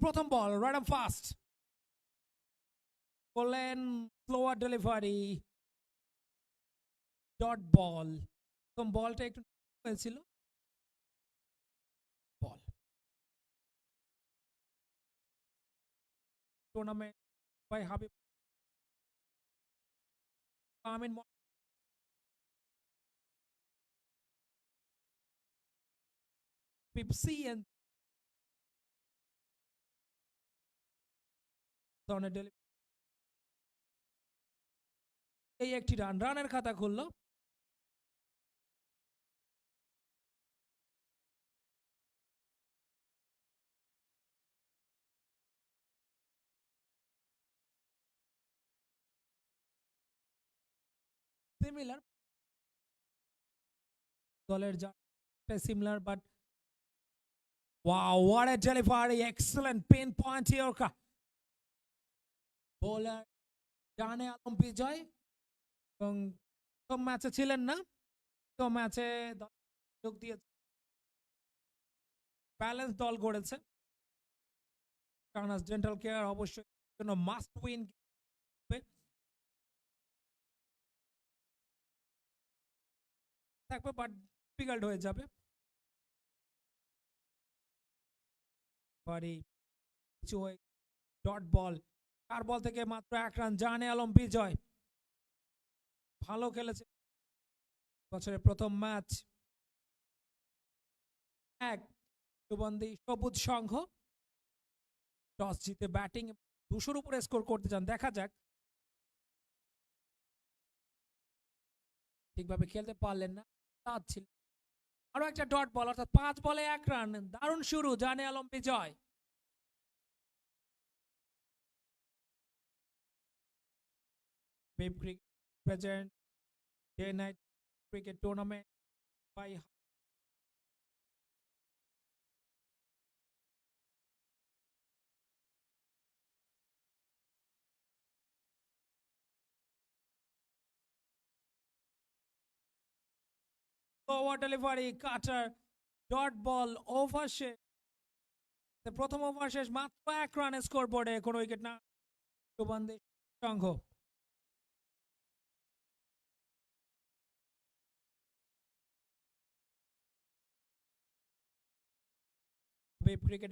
প্রথম ball right arm fast করলেন, slower delivery, dot ball. প্রথম বলটা একটু হয়েছিল, ball. Tournament by Habib Amin পিপসি এন্ড ধরনের ডেলিভারি, এই একটি রানের খাতা খুললো। সিমিলার দলের যা similar but wow, what a delivery, excellent pinpoint Yorker. Bowler Jane Alam বিজয় এবং তো ম্যাচে ছিলেন না, তো ম্যাচে যোগ দিয়েছে, ব্যালেন্স দল গড়েছে। কারনাস ডেন্টাল কেয়ার অবশ্যই জন্য মাস্ট উইন থাকবে, বাট ডিফিকাল্ট হয়ে যাবে। ডট বল, 4 বল থেকে মাত্র 1 রান, জানে আলম বিজয় ভালো খেলেছে বছরের প্রথম ম্যাচ। এক সুবন্ধী সবুজ সংঘ টস জিতে ব্যাটিং 200 উপরে স্কোর করতে চান, দেখা যাক। ঠিকভাবে খেলতে পারলেন না, ছিল আরো একটা ডট বল, অর্থাৎ 5 বলে 1 রান, দারুণ শুরু Jane Alam Bijoy. Present day night cricket tournament by over delivery, cutter, dot ball, over শেষ। প্রথম ওভার শেষ, মাত্র 1 রান স্কোর বোর্ডে, কোনো উইকেট না সুবন্ধী সংঘ। ক্রিকেট